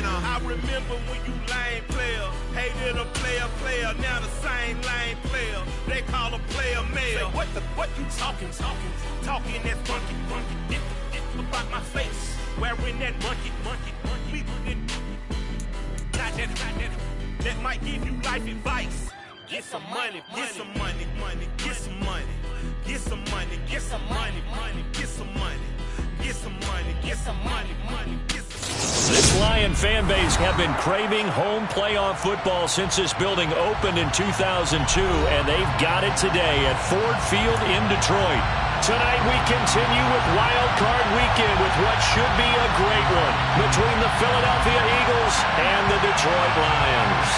I remember when you lame player, hated a player, now the same lame player. They call a player mayor. What you talking? Talking that funky. Get about my face, wearing that monkey. We not that. That might give you life advice. Get some money. This Lion fan base have been craving home playoff football since this building opened in 2002, and they've got it today at Ford Field in Detroit. Tonight we continue with Wild Card Weekend with what should be a great one between the Philadelphia Eagles and the Detroit Lions.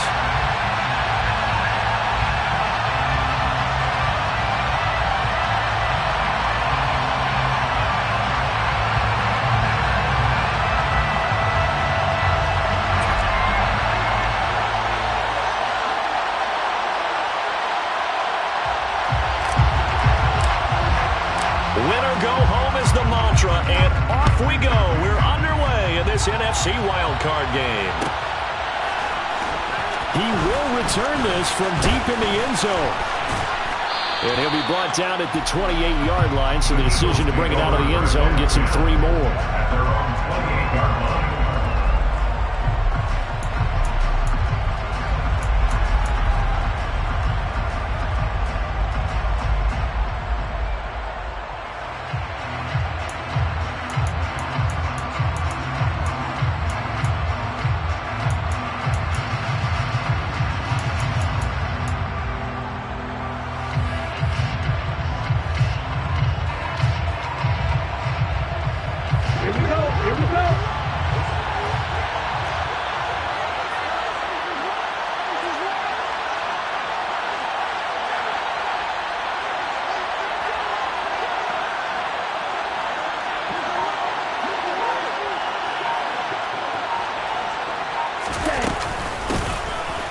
Winner go home is the mantra, and off we go. We're underway in this NFC wildcard game. He will return this from deep in the end zone. And he'll be brought down at the 28-yard line, so the decision to bring it out of the end zone gets him 3 more. At their own 28-yard line.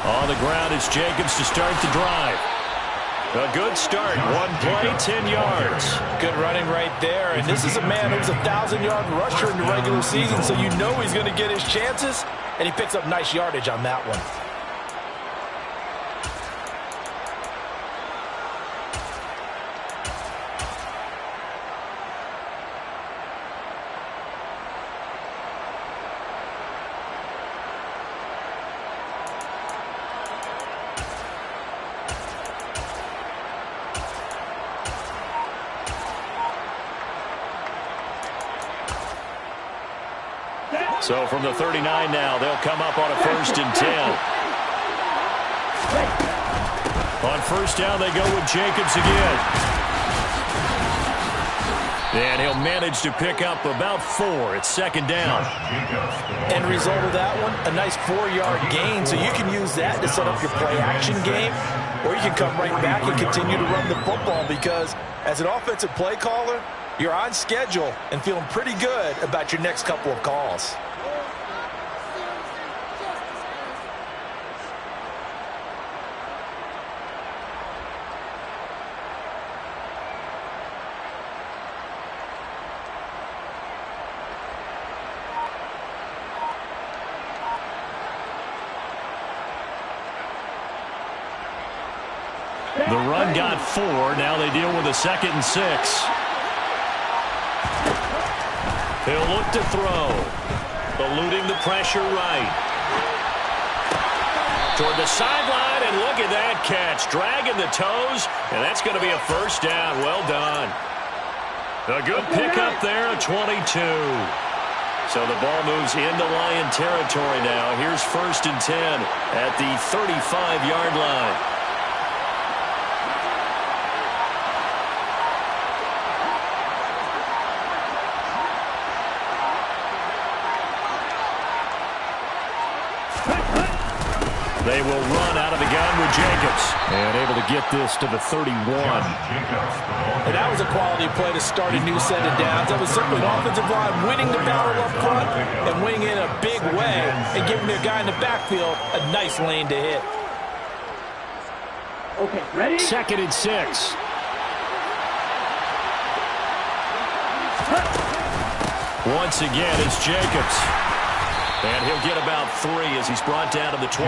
On the ground, it's Jacobs to start the drive. A good start. 1 play, 10 yards. Good running right there. And this is a man who's a 1,000-yard rusher in the regular season, so you know he's going to get his chances. And he picks up nice yardage on that one. So from the 39 now, they'll come up on a 1st and 10. On 1st down, they go with Jacobs again. And he'll manage to pick up about 4. It's 2nd down. End result of that one, a nice 4-yard gain. So you can use that to set up your play-action game, or you can come right back and continue to run the football because as an offensive play caller, you're on schedule and feeling pretty good about your next couple of calls. The run got 4. Now they deal with a 2nd and 6. He'll look to throw. Eluding the pressure right. Toward the sideline, and look at that catch. Dragging the toes, and that's going to be a 1st down. Well done. A good pickup there, a 22. So the ball moves into Lion territory now. Here's 1st and 10 at the 35-yard line. They will run out of the gun with Jacobs. And able to get this to the 31. And that was a quality play to start a new set of downs. That was simply an offensive line winning the battle up front and winning in a big way and giving their guy in the backfield a nice lane to hit. Okay, ready? 2nd and 6. Once again, it's Jacobs. And he'll get about 3 as he's brought down to the 28.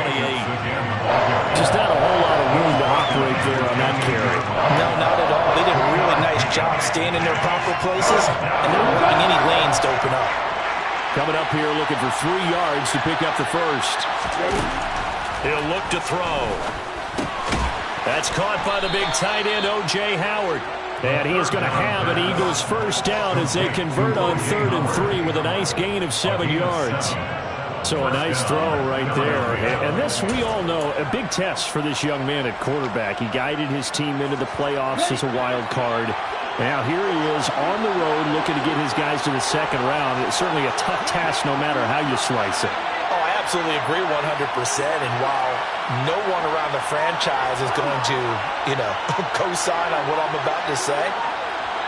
Just not a whole lot of room to operate there on that carry. No, not at all. They did a really nice job staying in their proper places and not allowing any lanes to open up. Coming up here looking for 3 yards to pick up the first. He'll look to throw. That's caught by the big tight end, O.J. Howard. And he is going to have an Eagles first down as they convert on 3rd and 3 with a nice gain of 7 yards. So a nice throw right there. And this, we all know, a big test for this young man at quarterback. He guided his team into the playoffs as a wild card. Now here he is on the road looking to get his guys to the second round. It's certainly a tough task no matter how you slice it. Oh, I absolutely agree 100%. And while no one around the franchise is going to, co-sign on what I'm about to say,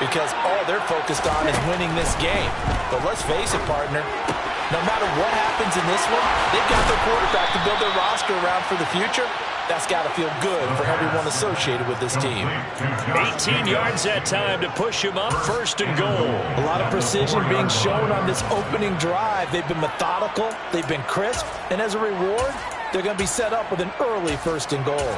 because all they're focused on is winning this game. But let's face it, partner, no matter what happens in this one, they've got their quarterback to build their roster around for the future. That's got to feel good for everyone associated with this team. 18 yards that time to push him up, 1st and goal. A lot of precision being shown on this opening drive. They've been methodical, they've been crisp, and as a reward, they're going to be set up with an early 1st and goal.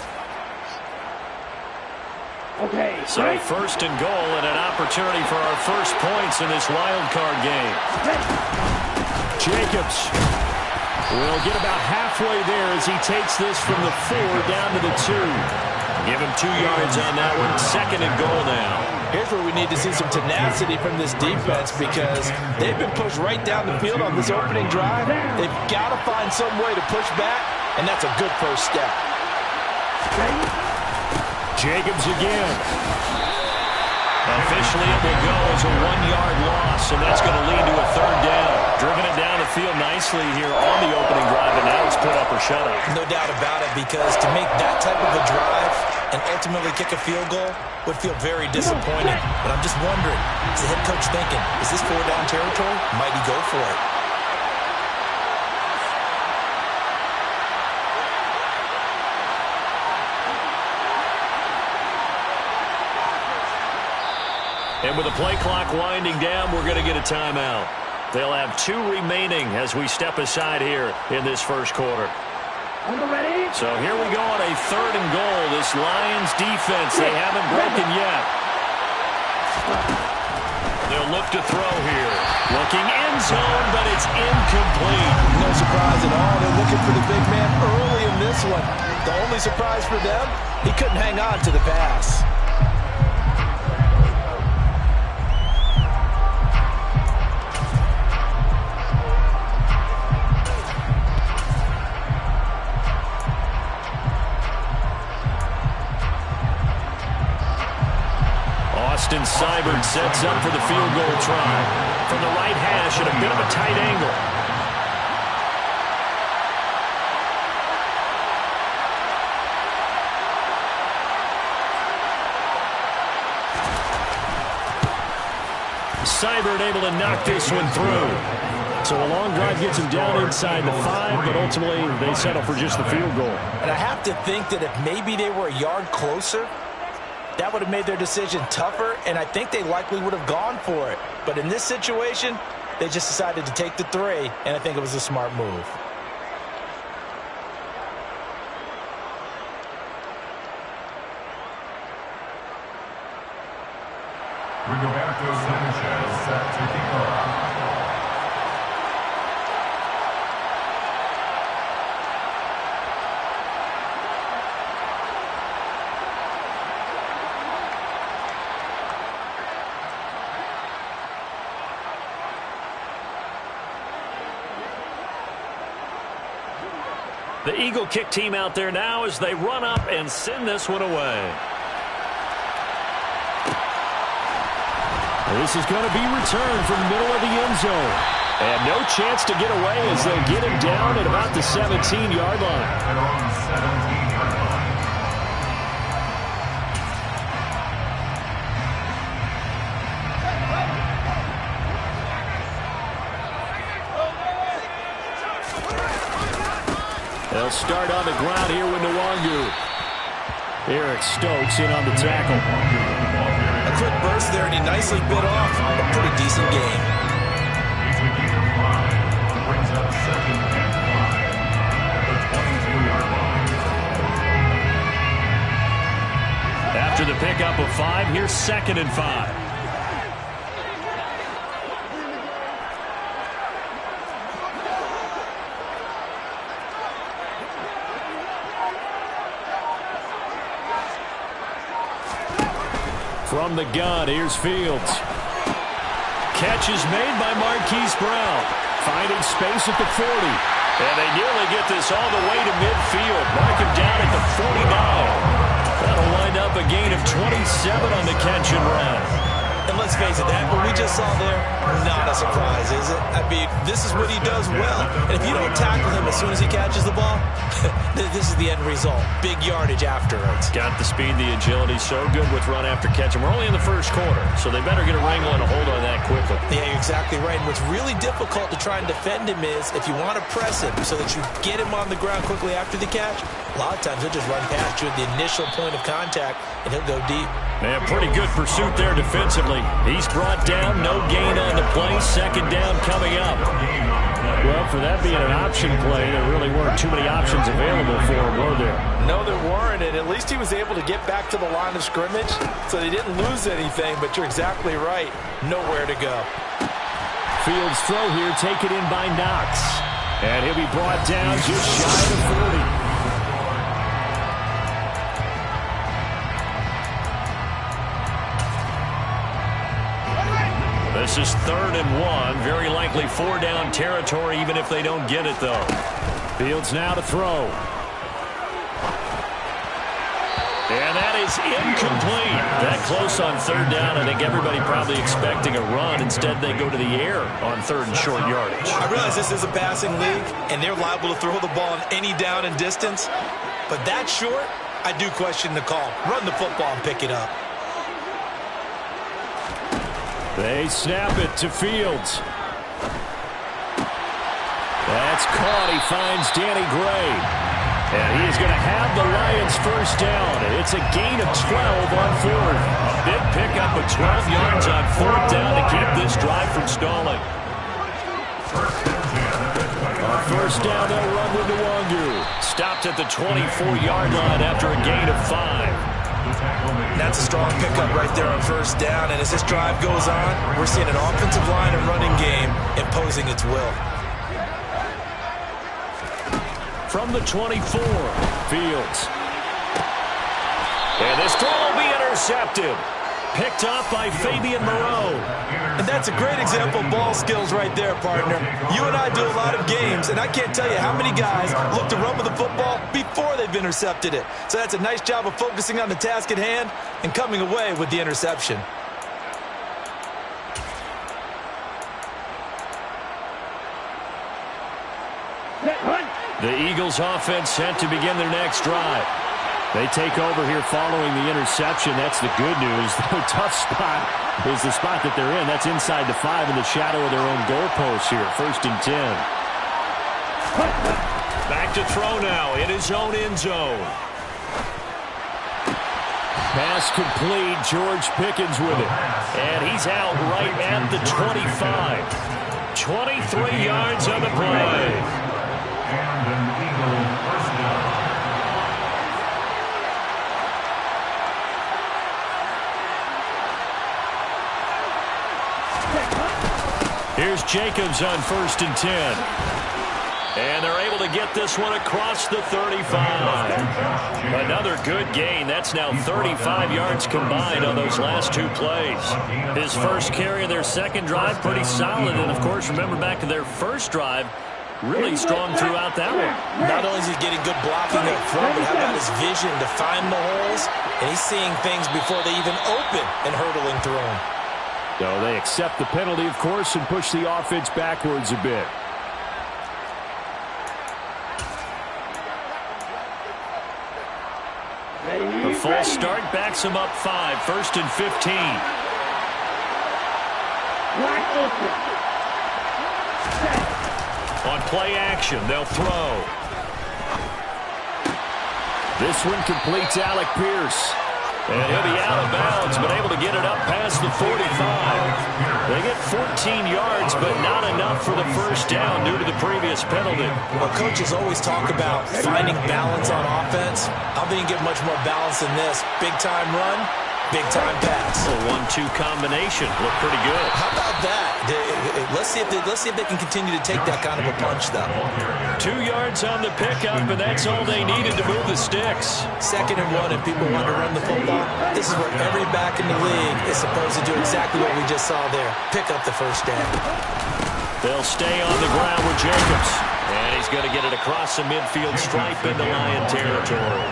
Okay, so 1st and goal and an opportunity for our first points in this wild card game. Jacobs will get about halfway there as he takes this from the 4 down to the 2. Give him 2 yards on that one. 2nd and goal now. Here's where we need to see some tenacity from this defense because they've been pushed right down the field on this opening drive. They've got to find some way to push back, and that's a good first step. Jacobs again. Officially, it will go as a 1-yard loss, and that's going to lead to a 3rd down. Driven it down the field nicely here on the opening drive, and now it's put up or shut up. No doubt about it, because to make that type of a drive and ultimately kick a field goal would feel very disappointing. But I'm just wondering, is the head coach thinking, is this 4-down territory? Might he go for it? And with the play clock winding down, we're going to get a timeout. They'll have 2 remaining as we step aside here in this first quarter. So here we go on a 3rd and goal. This Lions defense, they haven't broken yet. They'll look to throw here. Looking end zone, but it's incomplete. No surprise at all. They're looking for the big man early in this one. The only surprise for them, he couldn't hang on to the pass. Austin Seibert sets up for the field goal try. From the right hash at a bit of a tight angle. Seibert able to knock this one through. So a long drive gets him down inside the 5, but ultimately they settle for just the field goal. And I have to think that if maybe they were a yard closer, that would have made their decision tougher, and I think they likely would have gone for it. But in this situation, they just decided to take the 3, and I think it was a smart move. Rigoberto Sanchez set to kick off. The Eagle kick team out there now as they run up and send this one away. This is going to be returned from the middle of the end zone. And no chance to get away as they'll get him down at about the 17-yard line. They'll start on the ground here with Nwangu. Eric Stokes in on the tackle. A quick burst there, and he nicely bit off a pretty decent game. Brings up Second and 5 at the 22-yard line. After the pickup of 5, here's 2nd and 5. From the gun, here's Fields. Catch is made by Marquise Brown. Finding space at the 40. And they nearly get this all the way to midfield. Mark him down at the 49. That'll wind up a gain of 27 on the catch and run. And let's face it, that what we just saw there, not a surprise, is it? I mean, this is what he does well. And if you don't tackle him as soon as he catches the ball, this is the end result. Big yardage afterwards. Got the speed, the agility, so good with run after catch. And we're only in the first quarter, so they better get a wrangle and a hold on that quickly. Yeah, you're exactly right. And what's really difficult to try and defend him is if you want to press him so that you get him on the ground quickly after the catch, a lot of times he'll just run past you at the initial point of contact, and he'll go deep. Man, pretty good pursuit there defensively. He's brought down, no gain on the play. 2nd down coming up. Well, for that being an option play, there really weren't too many options available for him, were there? No, there weren't, and at least he was able to get back to the line of scrimmage, so they didn't lose anything, but you're exactly right. Nowhere to go. Fields throw here, taken in by Knox. And he'll be brought down just shy of 40. This is 3rd and 1. Very likely 4-down territory, even if they don't get it, though. Fields now to throw. And that is incomplete. That close on 3rd down. I think everybody probably expecting a run. Instead, they go to the air on 3rd and short yardage. I realize this is a passing league, and they're liable to throw the ball on any down and distance. But that short, I do question the call. Run the football and pick it up. They snap it to Fields. That's caught. He finds Danny Gray. And he is going to have the Lions first down. It's a gain of 12 on 4th. A big pickup of 12 yards on 4th down to keep this drive from stalling. On 1st down, they'll run with Nwangu. Stopped at the 24-yard line after a gain of 5. That's a strong pickup right there on 1st down, and as this drive goes on, we're seeing an offensive line and running game imposing its will. From the 24, Fields. And this throw will be intercepted. Picked off by Fabian Moreau. And that's a great example of ball skills right there, partner. You and I do a lot of games, and I can't tell you how many guys look to run with the football before they've intercepted it. So that's a nice job of focusing on the task at hand and coming away with the interception. The Eagles offense set to begin their next drive. They take over here following the interception. That's the good news. The tough spot is the spot that they're in. That's inside the 5 in the shadow of their own goalpost here. 1st and 10. Back to throw now in his own end zone. Pass complete. George Pickens with it. And he's out right at the 25. 23 yards on the play. And an Eagle first down. Here's Jacobs on 1st and 10. And they're able to get this one across the 35. Another good gain. That's now 35 yards combined on those last 2 plays. His first carry of their second drive, pretty solid. And, of course, remember back to their first drive, really strong throughout that one. Not only is he getting good blocking up front, but how about his vision to find the holes? And he's seeing things before they even open and hurdling through them. So they accept the penalty, of course, and push the offense backwards a bit. The full start backs him up 5. 1st and 15. On play action, they'll throw. This one completes Alec Pierce. And he'll be out of bounds, but able to get it up past the 45. They get 14 yards, but not enough for the first down due to the previous penalty. Well, coaches always talk about finding balance on offense. I don't think you get much more balance than this. Big-time run, big-time pass. A 1-2 combination. Looked pretty good. How about that? Let's see if they can continue to take that kind of a punch, though. 2 yards on the pickup, and that's all they needed to move the sticks. 2nd and 1, if people want to run the football, this is where every back in the league is supposed to do exactly what we just saw there. Pick up the first down. They'll stay on the ground with Jacobs. And he's going to get it across the midfield stripe into Lion territory.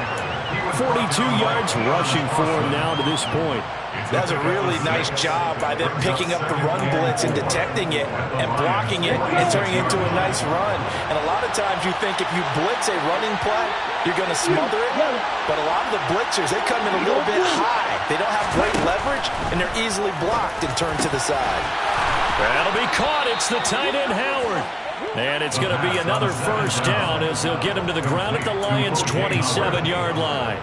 42 yards rushing for him now to this point. That's a really nice job by them picking up the run blitz and detecting it and blocking it and turning it into a nice run. And a lot of times you think if you blitz a running play, you're going to smother it. But a lot of the blitzers, they come in a little bit high. They don't have great leverage, and they're easily blocked and turned to the side. That'll be caught. It's the tight end, Howard. And it's going to be another first down as they'll get him to the ground at the Lions' 27-yard line.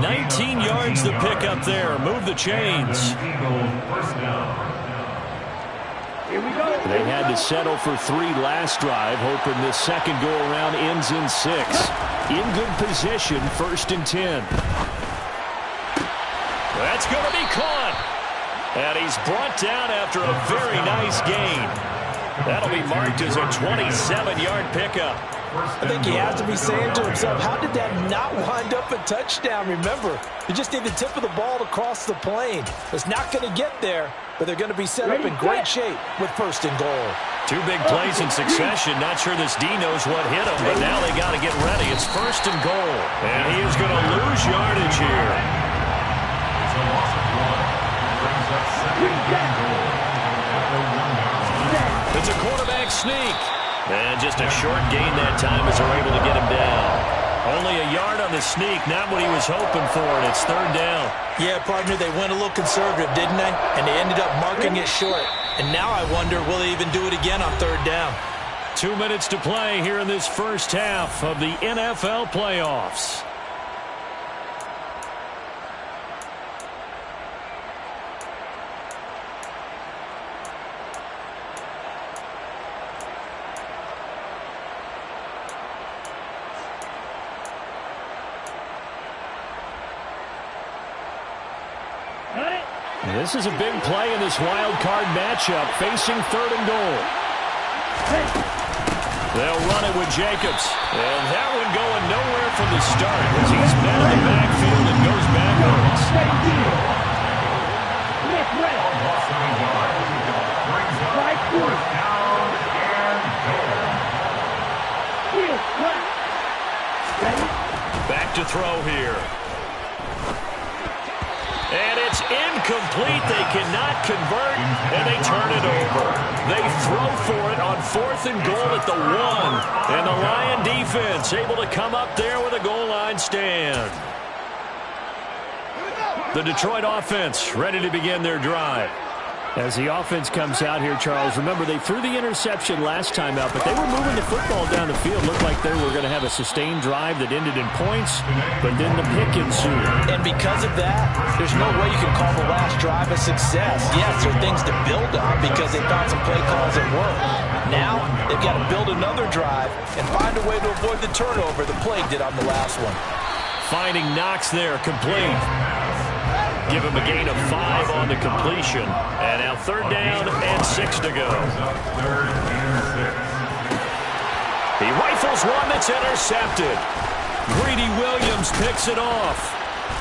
19 yards to pick up there. Move the chains. They had to settle for 3 last drive, hoping this second go-around ends in 6. In good position, 1st and 10. That's going to be caught. And he's brought down after a very nice gain. That'll be marked as a 27-yard pickup. I think he has to be saying to himself, how did that not wind up a touchdown? Remember, you just need the tip of the ball to cross the plane. It's not going to get there, but they're going to be set up in great shape with 1st and goal. 2 big plays in succession. Not sure this D knows what hit him, but now they got to get ready. It's 1st and goal. And he is going to lose yardage here. It's a quarterback sneak. And just a short gain that time as they're able to get him down. Only a yard on the sneak, not what he was hoping for, and it's 3rd down. Yeah, partner, they went a little conservative, didn't they? And they ended up marking it short. And now I wonder, will they even do it again on 3rd down? 2 minutes to play here in this first half of the NFL playoffs. This is a big play in this wild card matchup, facing 3rd and goal. They'll run it with Jacobs. And that one going nowhere from the start as he's met in the backfield and goes backwards. Back to throw here. And it's incomplete. They cannot convert, and they turn it over. They throw for it on 4th and goal at the 1. And the Lion defense able to come up there with a goal line stand. The Detroit offense ready to begin their drive. As the offense comes out here, Charles, remember they threw the interception last time out, but they were moving the football down the field. Looked like they were going to have a sustained drive that ended in points, but then the pick ensued. And because of that, there's no way you can call the last drive a success. Yes, there are things to build on because they found some play calls that work. Now, they've got to build another drive and find a way to avoid the turnover the play did on the last one. Finding Knox there, complete. Give him a gain of 5 on the completion. And now 3rd down and 6 to go. He rifles one that's intercepted. Greedy Williams picks it off.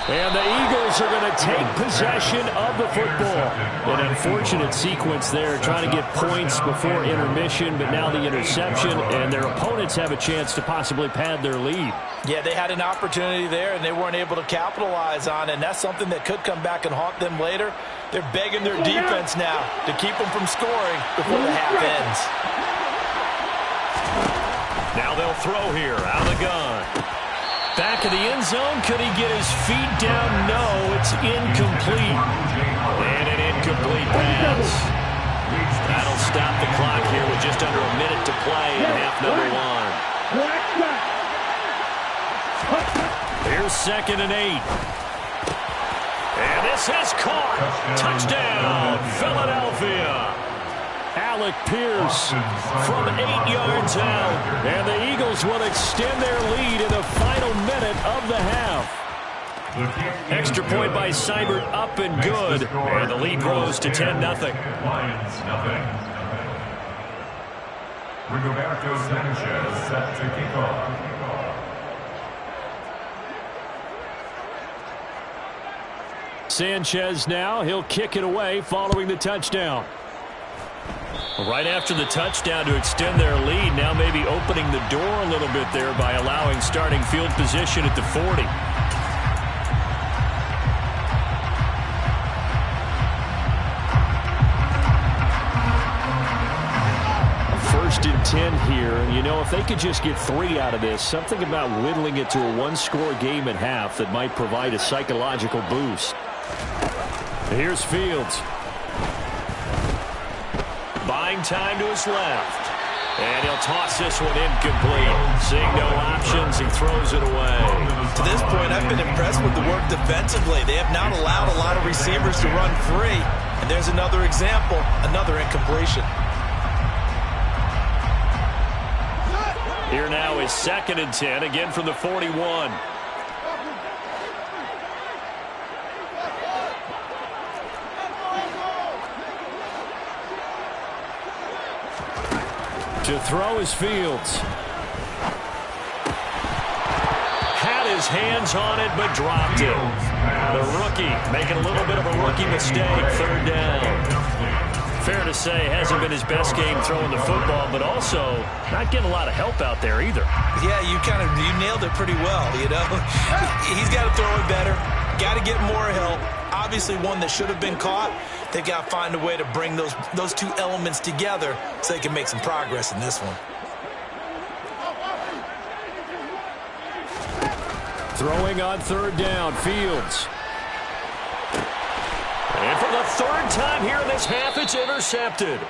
And the Eagles are going to take possession of the football. An unfortunate sequence there, trying to get points before intermission, but now the interception, and their opponents have a chance to possibly pad their lead. Yeah, they had an opportunity there, and they weren't able to capitalize on it, and that's something that could come back and haunt them later. They're begging their defense now to keep them from scoring before the half ends. Now they'll throw here, out of the gun. Back of the end zone, could he get his feet down? No, it's incomplete. And an incomplete pass. That'll stop the clock here with just under a minute to play in half number 1. Here's 2nd and 8. this is caught. Touchdown, Philadelphia. Alec Pierce from 8 yards out. And the Eagles will extend their lead in the final minute of the half. Extra point by Seibert up and good. And the lead grows to 10-0. Lions, nothing. Rigoberto Sanchez set to kick off. Sanchez now, he'll kick it away following the touchdown. Right after the touchdown to extend their lead, now maybe opening the door a little bit there by allowing starting field position at the 40. First and 10 here, and you know, if they could just get 3 out of this, something about whittling it to a one-score game at half that might provide a psychological boost. Here's Fields. Buying time to his left. And he'll toss this one incomplete. Seeing no options, he throws it away. To this point, I've been impressed with the work defensively. They have not allowed a lot of receivers to run free. And there's another example, another incompletion. Here now is 2nd and 10, again from the 41. To throw is Fields. Had his hands on it, but dropped it. The rookie making a little bit of a rookie mistake, 3rd down. Fair to say, hasn't been his best game throwing the football, but also not getting a lot of help out there either. Yeah, you nailed it pretty well, you know. He's got to throw it better. Got to get more help. Obviously one that should have been caught. They've got to find a way to bring those two elements together so they can make some progress in this one. Throwing on 3rd down, Fields. And for the 3rd time here in this half, it's intercepted.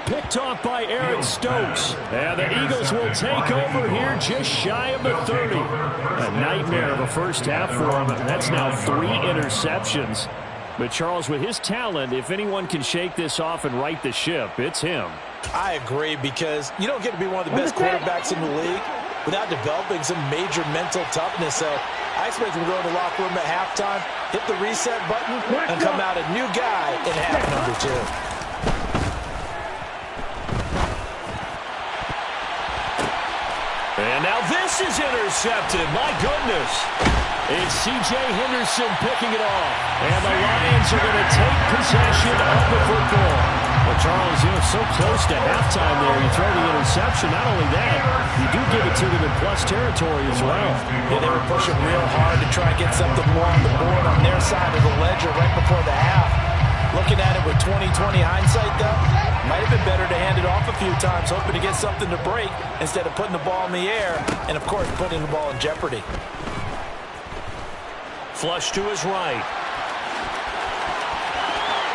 Picked off by Aaron Stokes. And the Eagles will take over here just shy of the 30. A nightmare of a first half for him. That's now 3 interceptions. But Charles, with his talent, if anyone can shake this off and right the ship, it's him. I agree, because you don't get to be one of the best quarterbacks in the league without developing some major mental toughness. So I expect him to go to the locker room at halftime, hit the reset button, and come out a new guy in half number 2. And now this is intercepted. My goodness. It's C.J. Henderson picking it off. And the Lions are going to take possession of the football. Well, Charles, you're so close to halftime there. You throw the interception. Not only that, you do give it to them in plus territory as well. Yeah, they were pushing real hard to try and get something more on the board on their side of the ledger right before the half. Looking at it with 20/20 hindsight, though, might have been better to hand it off a few times, hoping to get something to break instead of putting the ball in the air and, of course, putting the ball in jeopardy. Flush to his right.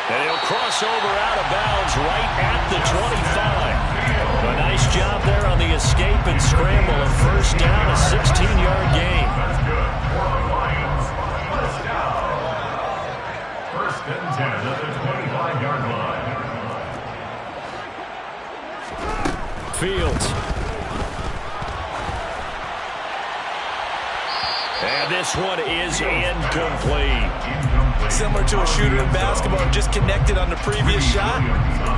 And he'll cross over out of bounds right at the 25. A nice job there on the escape and scramble. A 1st down, a 16-yard gain. That's good for the Lions. 1st down. 1st and 10 at the 25-yard line. Fields. And this one is incomplete. Similar to a shooter in basketball, just connected on the previous shot.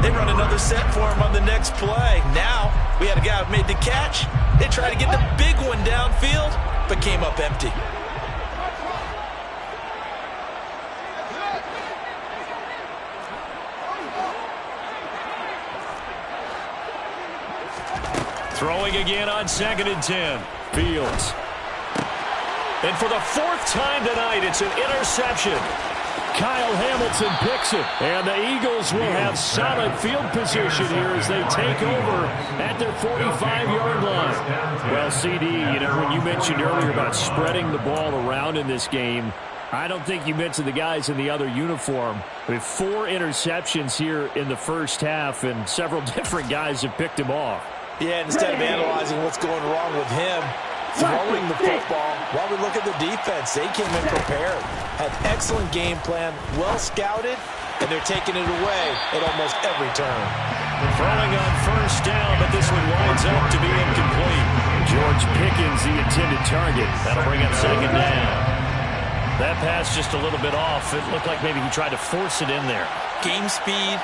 They run another set for him on the next play. Now, we had a guy who made the catch. They tried to get the big one downfield, but came up empty. Throwing again on 2nd and 10. Fields. And for the 4th time tonight, it's an interception. Kyle Hamilton picks it. And the Eagles will have solid field position here as they take over at their 45-yard line. Well, CD, you know, when you mentioned earlier about spreading the ball around in this game, I don't think you mentioned the guys in the other uniform. We have 4 interceptions here in the first half, and several different guys have picked him off. Yeah, instead of analyzing what's going wrong with him, throwing the football. While we look at the defense, they came in prepared, had excellent game plan, well scouted, and they're taking it away at almost every turn. Throwing on first down, but this one winds up to be incomplete. George Pickens, the intended target. That'll bring up second down. That pass just a little bit off. It looked like maybe he tried to force it in there. Game speed,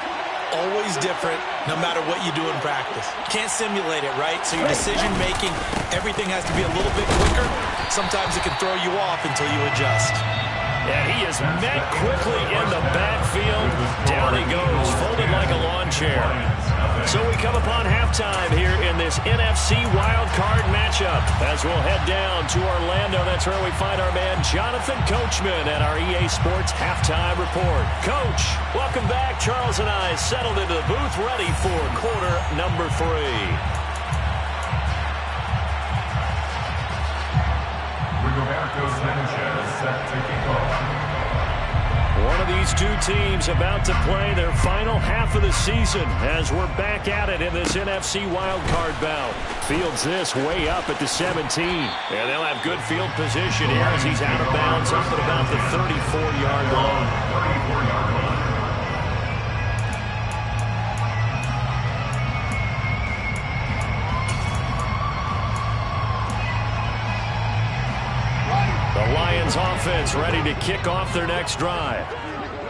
always different, no matter what you do in practice. Can't simulate it, right? So your decision-making, everything has to be a little bit quicker. Sometimes it can throw you off until you adjust. And he is met quickly in the backfield. Down he goes, folded like a lawn chair. So we come upon halftime here in this NFC wildcard matchup. As we'll head down to Orlando, that's where we find our man Jonathan Coachman at our EA Sports Halftime Report. Coach, welcome back. Charles and I settled into the booth ready for quarter number 3. Roberto Sanchez set to kick off. One of these two teams about to play their final half of the season as we're back at it in this NFC wildcard bout. Fields this way up at the 17. And they'll have good field position here as he's out of bounds up at about the 34-yard line. 34-yard line. The Lions offense ready to kick off their next drive.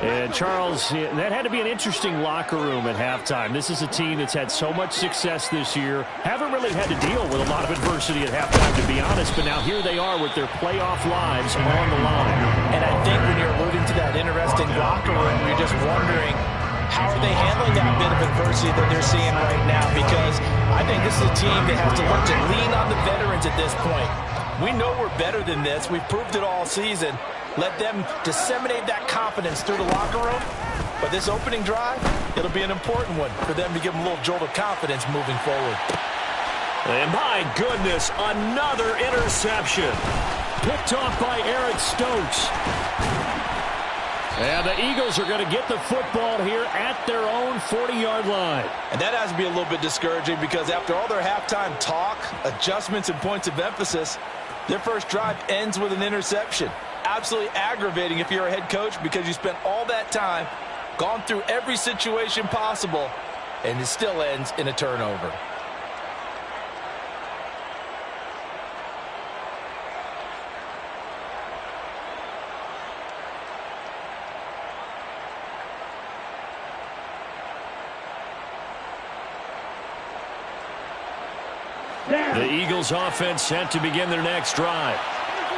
And Charles, that had to be an interesting locker room at halftime. This is a team that's had so much success this year. Haven't really had to deal with a lot of adversity at halftime, to be honest. But now here they are with their playoff lives on the line. And I think when you're alluding to that interesting locker room, you're just wondering, how are they handling that bit of adversity that they're seeing right now? Because I think this is a team that has to learn to lean on the veterans at this point. We know we're better than this. We've proved it all season. Let them disseminate that confidence through the locker room. But this opening drive, it'll be an important one for them to give them a little jolt of confidence moving forward. And my goodness, another interception. Picked off by Eric Stokes. And the Eagles are going to get the football here at their own 40-yard line. And that has to be a little bit discouraging because after all their halftime talk, adjustments, and points of emphasis, their first drive ends with an interception. Absolutely aggravating if you're a head coach because you spent all that time, gone through every situation possible, and it still ends in a turnover. The Eagles offense set to begin their next drive.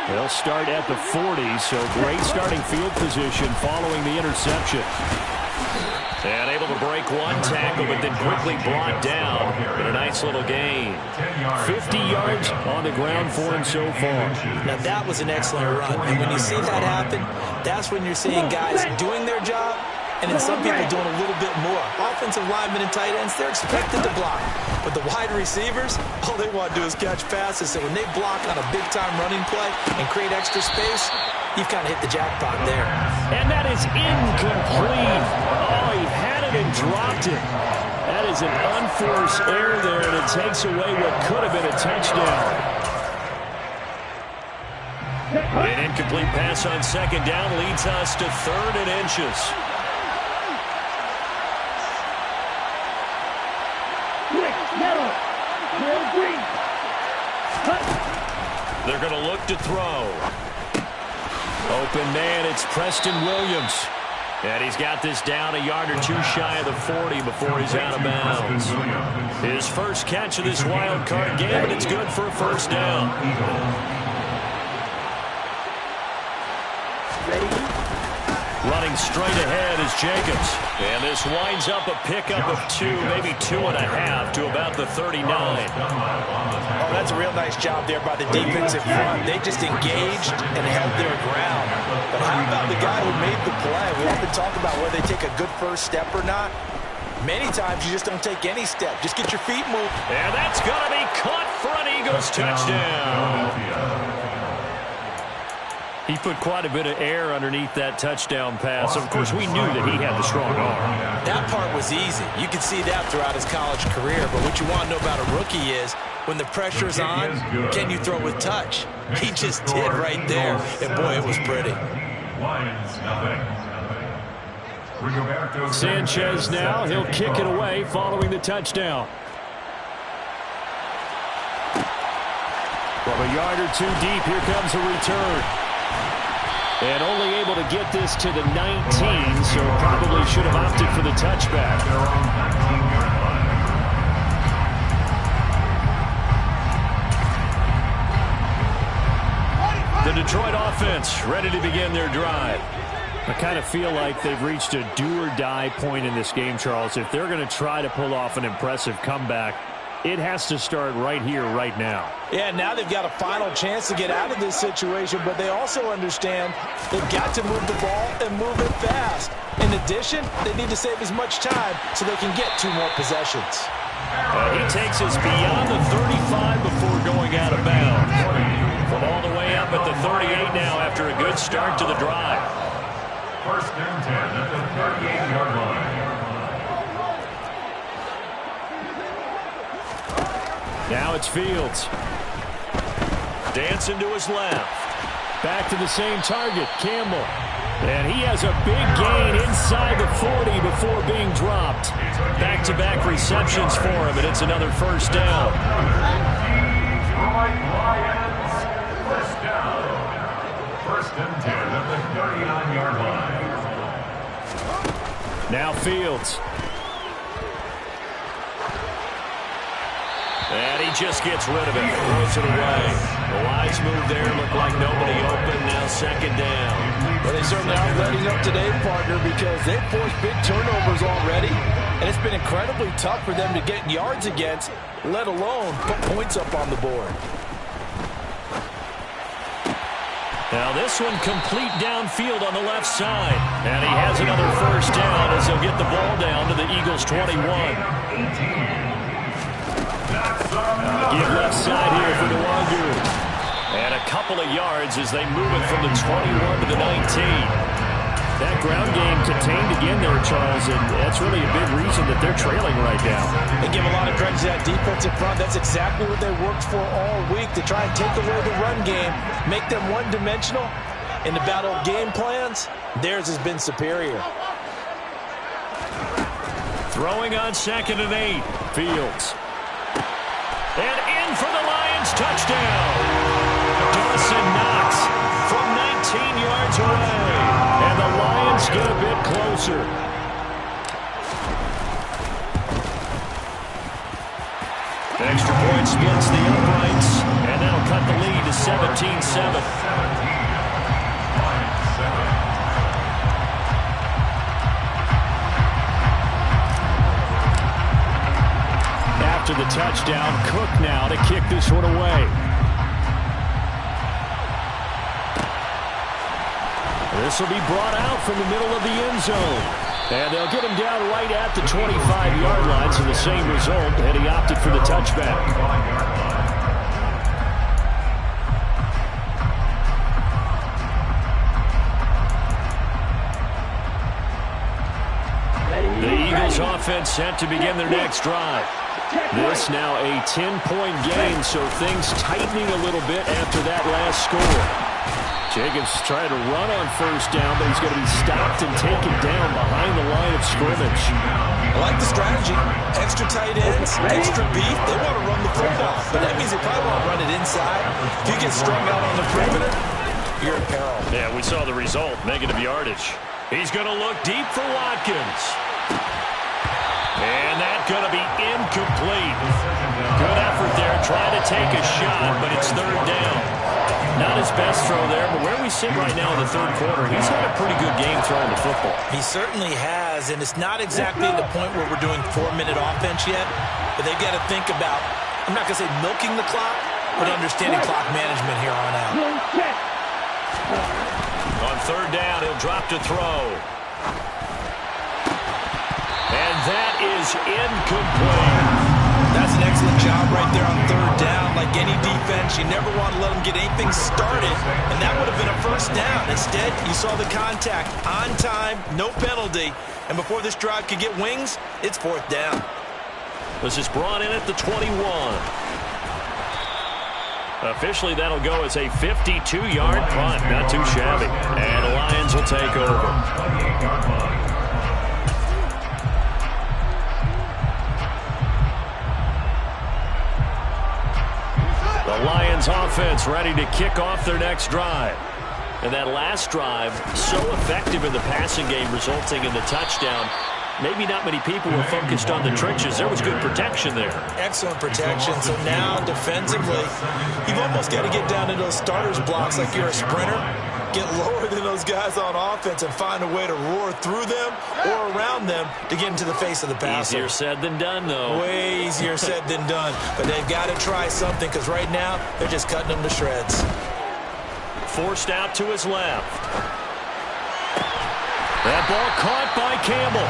They'll start at the 40, so great starting field position following the interception. And able to break one tackle, but then quickly brought down in a nice little gain. 50 yards on the ground for him so far. Now that was an excellent run, and when you see that happen, that's when you're seeing guys doing their job, and then some people doing a little bit more. Offensive linemen and tight ends, they're expected to block. But the wide receivers, all they want to do is catch passes. So when they block on a big-time running play and create extra space, you've kind of hit the jackpot there. And that is incomplete. Oh, he had it and dropped it. That is an unforced error there, and it takes away what could have been a touchdown. An incomplete pass on second down leads us to 3rd and inches. They're going to look to throw. Open man, it's Preston Williams. And he's got this down a yard or two shy of the 40 before he's out of bounds. His first catch of this wild card game, and it's good for a first down. Running straight ahead is Jacobs. And this winds up a pickup of 2, maybe 2.5 to about the 39. Oh, that's a real nice job there by the defensive front. They just engaged and held their ground. But how about the guy who made the play? We often talk about whether they take a good first step or not. Many times you just don't take any step. Just get your feet moved. And that's going to be caught for an Eagles touchdown. He put quite a bit of air underneath that touchdown pass. Of course, we knew that he had the strong arm. That part was easy. You could see that throughout his college career. But what you want to know about a rookie is when the pressure's on, can you throw with touch? He just did right there, and boy, it was pretty. Lions, nothing. Sanchez now, he'll kick it away following the touchdown. From a yard or two deep, here comes a return. And only able to get this to the 19, so probably should have opted for the touchback. The Detroit offense ready to begin their drive. I kind of feel like they've reached a do-or-die point in this game, Charles. If they're going to try to pull off an impressive comeback, it has to start right here, right now. Yeah, now they've got a final chance to get out of this situation, but they also understand they've got to move the ball and move it fast. In addition, they need to save as much time so they can get 2 more possessions. He takes us beyond the 35 before going out of bounds. From all the way up at the 38 now after a good start to the drive. First and 10 at the 38-yard line. Now it's Fields. Dancing to his left. Back to the same target, Campbell. And he has a big gain inside the 40 before being dropped. Back-to-back receptions for him, and it's another first down. Detroit Lions, first down. First and 10 at the 39-yard line. Now Fields. And he just gets rid of it, throws it away. The wise move there, looked like nobody open, now second down. Well, they certainly aren't letting up today, partner, because they've forced big turnovers already, and it's been incredibly tough for them to get yards against, let alone put points up on the board. Now this one complete downfield on the left side. And he has another first down as he'll get the ball down to the Eagles' 21. Give left side here for the Wagyu. And a couple of yards as they move it from the 21 to the 19. That ground game contained again there, Charles, and that's really a big reason that they're trailing right now. They give a lot of credit to that defensive front. That's exactly what they worked for all week, to try and take away the run game, make them one-dimensional. In the battle of game plans, theirs has been superior. Throwing on 2nd and 8. Fields. And in for the Lions, touchdown. Dawson Knox from 19 yards away. And the Lions get a bit closer. Extra point splits the uprights. And that'll cut the lead to 17-7. After the touchdown, Cook now to kick this one away. This will be brought out from the middle of the end zone. And they'll get him down right at the 25-yard line, so the same result, and he opted for the touchback. The Eagles offense set to begin their next drive. This now a 10-point gain, so things tightening a little bit after that last score. Jacobs trying to run on first down, but he's going to be stopped and taken down behind the line of scrimmage. I like the strategy. Extra tight ends, extra beef. They want to run the football, but that means they probably want to run it inside. If you get strung out on the perimeter, you're in peril. Yeah, we saw the result, negative yardage. He's going to look deep for Watkins. And that's going to be incomplete. Good effort there, trying to take a shot, but it's third down. Not his best throw there, but where we sit right now in the third quarter, he's had a pretty good game throwing the football. He certainly has, and it's not exactly the point where we're doing 4-minute offense yet, but they've got to think about, I'm not going to say milking the clock, but understanding clock management here on out. On third down, he'll drop to throw. And that is incomplete. That's an excellent job right there on third down. Like any defense, you never want to let them get anything started, and that would have been a first down. Instead, you saw the contact on time, no penalty, and before this drive could get wings, it's fourth down. This is brought in at the 21. Officially, that'll go as a 52-yard punt. Not too shabby. And the Lions will take over. The Lions offense ready to kick off their next drive. And that last drive, so effective in the passing game, resulting in the touchdown. Maybe not many people were focused on the trenches. There was good protection there. Excellent protection. So now, defensively, you've almost got to get down to those starters blocks like you're a sprinter. Get lower than those guys on offense and find a way to roar through them or around them to get into the face of the passer. Easier said than done, though. Way easier said than done. But they've got to try something because right now they're just cutting them to shreds. Forced out to his left. That ball caught by Campbell.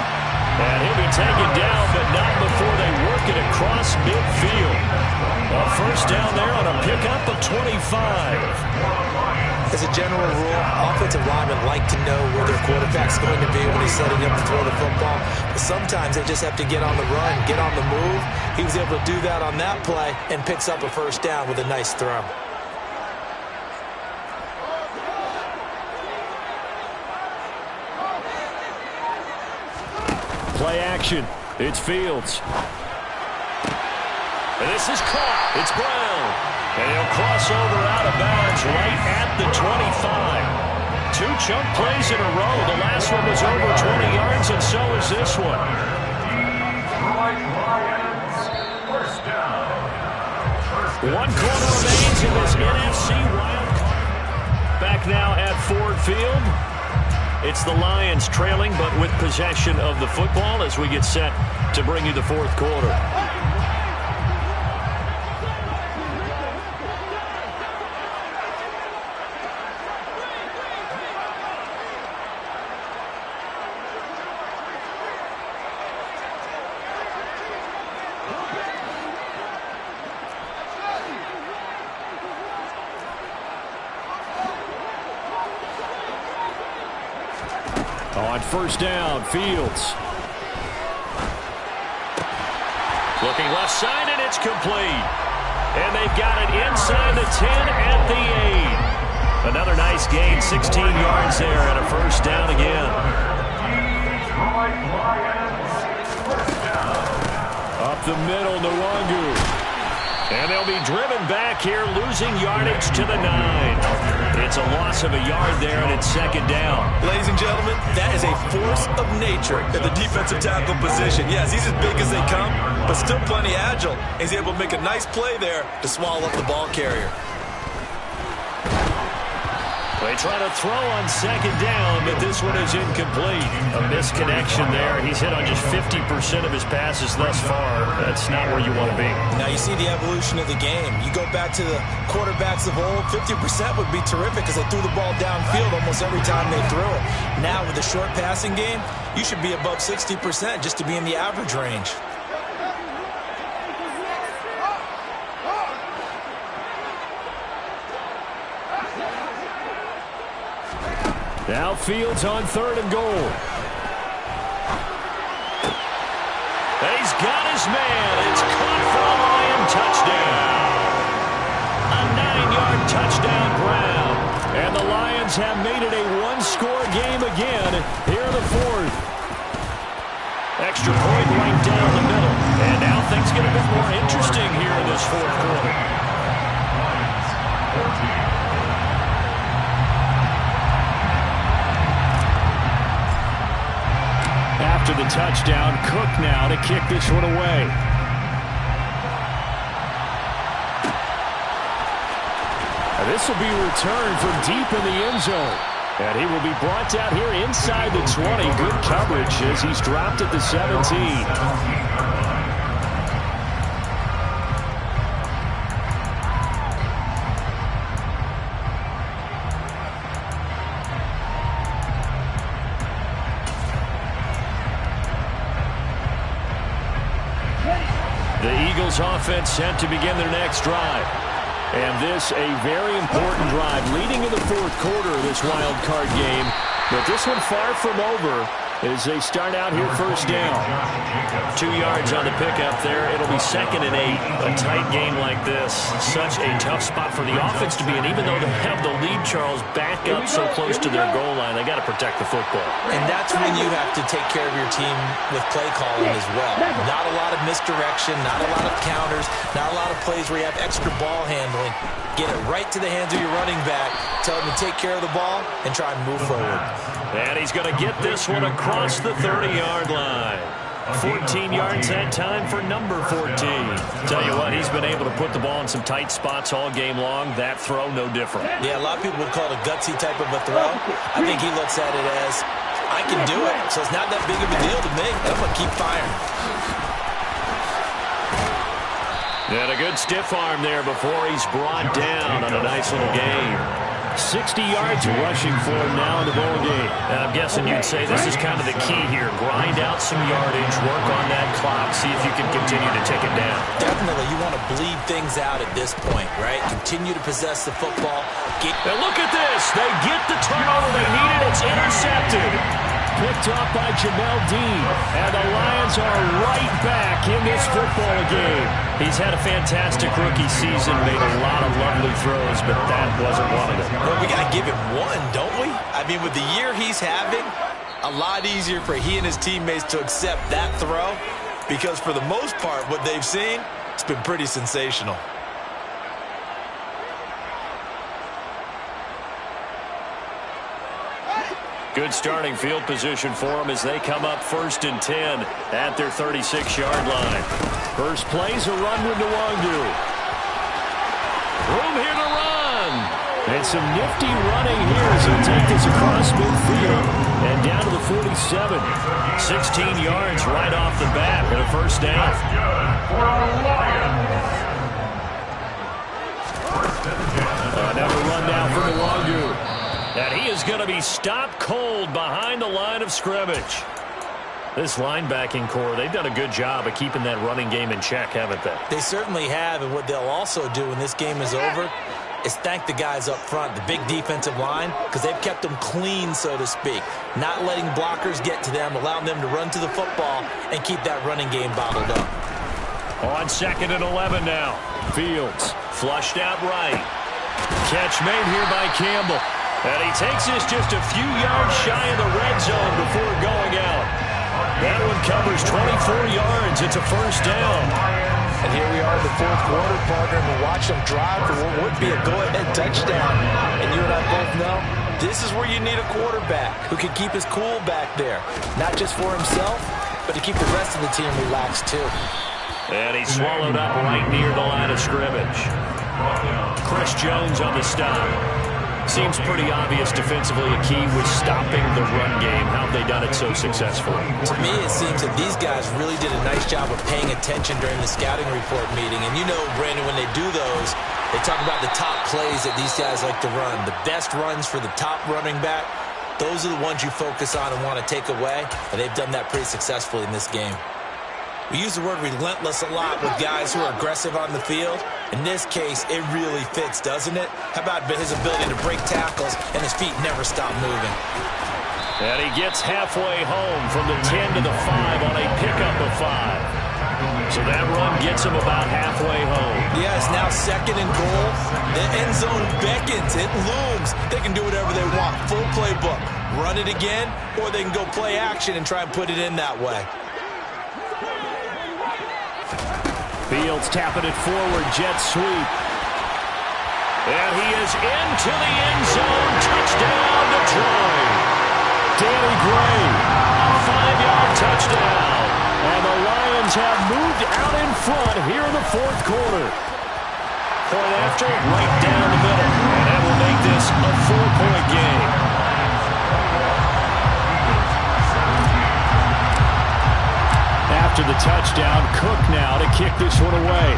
And he'll be taken down, but not before they work it across midfield. A first down there on a pickup of 25. As a general rule, offensive linemen like to know where their quarterback's going to be when he's setting up to throw the football. But sometimes they just have to get on the run, get on the move. He was able to do that on that play and picks up a first down with a nice throw. Play action. It's Fields. And this is caught. It's Brown. And he'll cross over out of bounds right at the 25. Two chunk plays in a row. The last one was over 20 yards, and so is this one. One quarter remains in this NFC wildcard. Back now at Ford Field. It's the Lions trailing, but with possession of the football as we get set to bring you the fourth quarter. On first down, Fields. Looking left side, and it's complete. And they've got it inside the 10 at the 8. Another nice gain, 16 yards there, and a first down again. Up the middle, Nwangu. And they'll be driven back here, losing yardage to the 9. It's a loss of a yard there, and it's second down. Ladies and gentlemen, that is a force of nature at the defensive tackle position. Yes, he's as big as they come, but still plenty agile. He's able to make a nice play there to swallow up the ball carrier. They try to throw on second down, but this one is incomplete. A misconnection there. He's hit on just 50% of his passes thus far. That's not where you want to be. Now you see the evolution of the game. You go back to the quarterbacks of old, 50% would be terrific because they threw the ball downfield almost every time they threw it. Now with the short passing game, you should be above 60% just to be in the average range. Now Fields on third and goal. And he's got his man. It's caught for a Lion touchdown. A 9-yard touchdown Brown. And the Lions have made it a one-score game again here in the fourth. Extra point right down the middle. And now things get a bit more interesting here in this fourth quarter. After the touchdown, Cook now to kick this one away. And this will be returned from deep in the end zone. And he will be brought down here inside the 20. Good coverage as he's dropped at the 17. Offense set to begin their next drive. And this a very important drive leading in the fourth quarter of this wild card game. But this one far from over as they start out here first down. 2 yards on the pickup there. It'll be 2nd and 8. A tight game like this, such a tough spot for the offense to be in. Even though they have the lead, Charles, back up so close to their goal line, they got to protect the football. And that's when you have to take care of your team with play calling as well. Not a lot of misdirection, not a lot of counters, not a lot of plays where you have extra ball handling. Get it right to the hands of your running back, tell him to take care of the ball, and try and move forward. And he's going to get this one across the 30-yard line. 14 yards that time for number 14. Tell you what, he's been able to put the ball in some tight spots all game long. That throw, no different. Yeah, a lot of people would call it a gutsy type of a throw. I think he looks at it as, I can do it, so it's not that big of a deal to me, and I'm going to keep firing. And a good stiff arm there before he's brought down on a nice little gain. 60 yards rushing for him now in the ball game. And I'm guessing you'd say this is kind of the key here. Grind out some yardage, work on that clock, see if you can continue to take it down. Definitely, you want to bleed things out at this point, right? Continue to possess the football. And look at this. They get the turnover they needed. It's intercepted. Picked off by Jamel Dean. And the Lions are right back in this football game. He's had a fantastic rookie season, made a lot of lovely throws, but that wasn't one of them. Well, we got to give him one, don't we? I mean, with the year he's having, a lot easier for he and his teammates to accept that throw, because for the most part, what they've seen, it's been pretty sensational. Good starting field position for them as they come up 1st and 10 at their 36-yard line. First play's a run with Nwangu. Room here to run. And some nifty running here as he'll take this across midfield and down to the 47. 16 yards right off the bat and a first down. Another run now for Nwangu. And he is going to be stopped cold behind the line of scrimmage. This linebacking core, they've done a good job of keeping that running game in check, haven't they? They certainly have, and what they'll also do when this game is over is thank the guys up front, the big defensive line, because they've kept them clean, so to speak. Not letting blockers get to them, allowing them to run to the football and keep that running game bottled up. On 2nd and 11 now. Fields flushed out right. Catch made here by Campbell. And he takes this just a few yards shy of the red zone before going out. That one covers 24 yards. It's a first down. And here we are in the 4th quarter, partner, and we'll watch them drive for what would be a go-ahead touchdown. And you and I both know this is where you need a quarterback who can keep his cool back there. Not just for himself, but to keep the rest of the team relaxed too. And he's swallowed up right near the line of scrimmage. Chris Jones on the stop. Seems pretty obvious defensively a key was stopping the run game. How have they done it so successfully? To me, it seems that these guys really did a nice job of paying attention during the scouting report meeting. And you know, Brandon, when they do those, they talk about the top plays that these guys like to run. The best runs for the top running back, those are the ones you focus on and want to take away. And they've done that pretty successfully in this game. We use the word relentless a lot with guys who are aggressive on the field. In this case, it really fits, doesn't it? How about his ability to break tackles and his feet never stop moving? And he gets halfway home from the 10 to the 5 on a pickup of 5. So that run gets him about halfway home. Yeah, it's now 2nd and goal. The end zone beckons. It looms. They can do whatever they want. Full playbook. Run it again, or they can go play action and try and put it in that way. Fields tapping it forward, jet sweep. And he is into the end zone. Touchdown, Detroit. Danny Gray, a 5-yard touchdown. And the Lions have moved out in front here in the 4th quarter. Point after, right down the middle. And that will make this a 4-point game. After the touchdown, Cook now to kick this one away.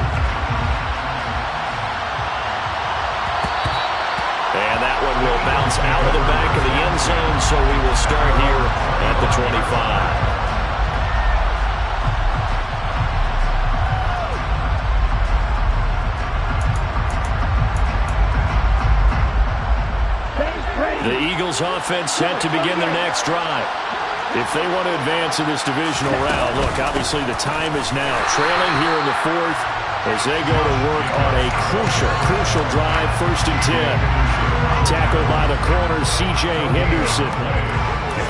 And that one will bounce out of the back of the end zone, so we will start here at the 25. The Eagles offense set to begin their next drive. If they want to advance in this divisional round, look, obviously the time is now. Trailing here in the fourth as they go to work on a crucial drive, 1st and 10. Tackled by the corner, C.J. Henderson.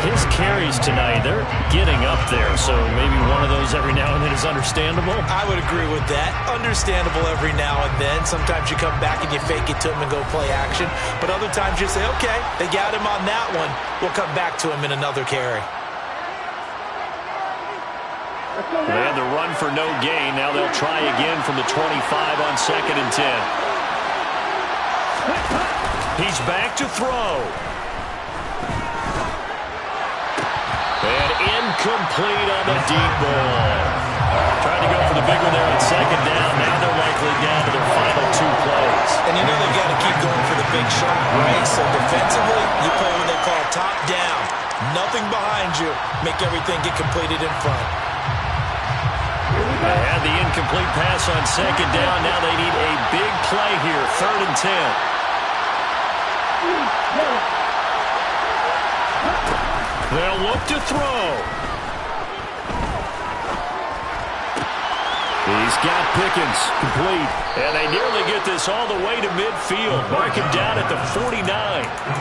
His carries tonight, they're getting up there, so maybe one of those every now and then is understandable. I would agree with that. Understandable every now and then. Sometimes you come back and you fake it to him and go play action. But other times you say, okay, they got him on that one. We'll come back to him in another carry. They had the run for no gain. Now they'll try again from the 25 on 2nd and 10. He's back to throw. And incomplete on the deep ball. Trying to go for the big one there on 2nd down. Now they're likely down to their final 2 plays. And you know they've got to keep going for the big shot, right? So defensively, you play what they call top down. Nothing behind you. Make everything get completed in front. They had the incomplete pass on 2nd down. Now they need a big play here, 3rd and 10. They'll look to throw. He's got Pickens, complete. And they nearly get this all the way to midfield. Mark him down at the 49.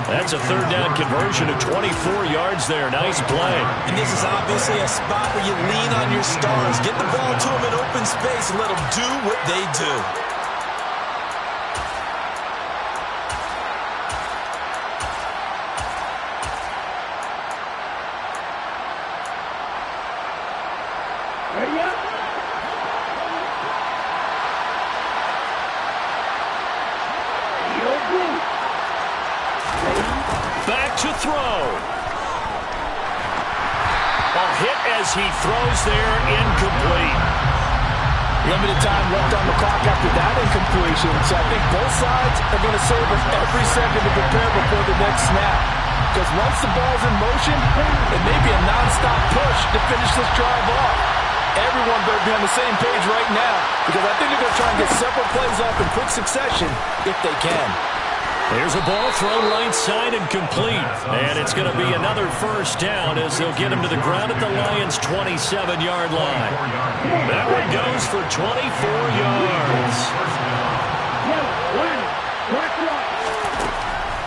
That's a 3rd down conversion of 24 yards there. Nice play. And this is obviously a spot where you lean on your stars. Get the ball to them in open space and let them do what they do. Back to throw. A hit as he throws there, incomplete. Limited time left on the clock after that incompletion. So I think both sides are going to serve us every second to prepare before the next snap. Because once the ball's in motion, it may be a nonstop push to finish this drive off. Everyone better be on the same page right now, because I think they're going to try and get several plays off in quick succession if they can. There's a ball thrown right side and complete. And it's going to be another 1st down as they'll get him to the ground at the Lions' 27-yard line. That one goes for 24 yards.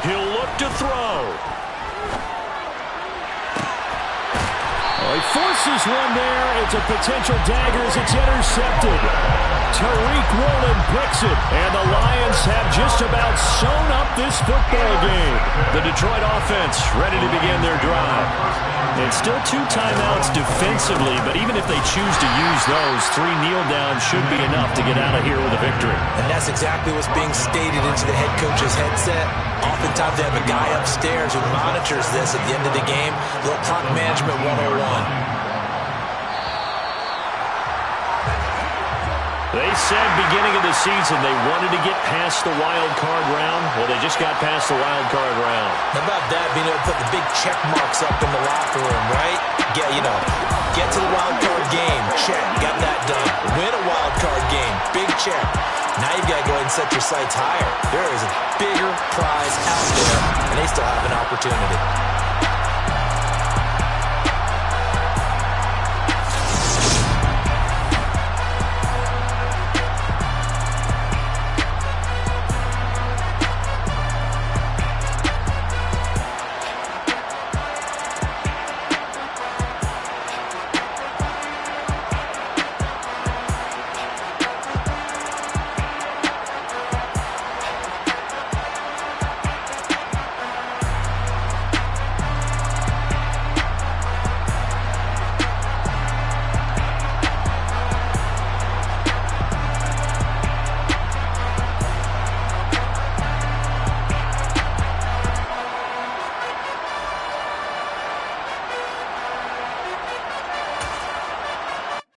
He'll look to throw. He forces one there. It's a potential dagger as it's intercepted. Tariq Woolen picks it, and the Lions have just about sewn up this football game. The Detroit offense ready to begin their drive. It's still 2 timeouts defensively, but even if they choose to use those, 3 kneel downs should be enough to get out of here with a victory. And that's exactly what's being stated into the head coach's headset. Oftentimes they have a guy upstairs who monitors this at the end of the game. Little clock management 101. They said beginning of the season they wanted to get past the wild card round. Well, they just got past the wild card round. How about that, being able to put the big check marks up in the locker room, right? Get to the wild card game, check, got that done. Win a wild card game, big check. Now you've got to go ahead and set your sights higher. There is a bigger prize out there, and they still have an opportunity.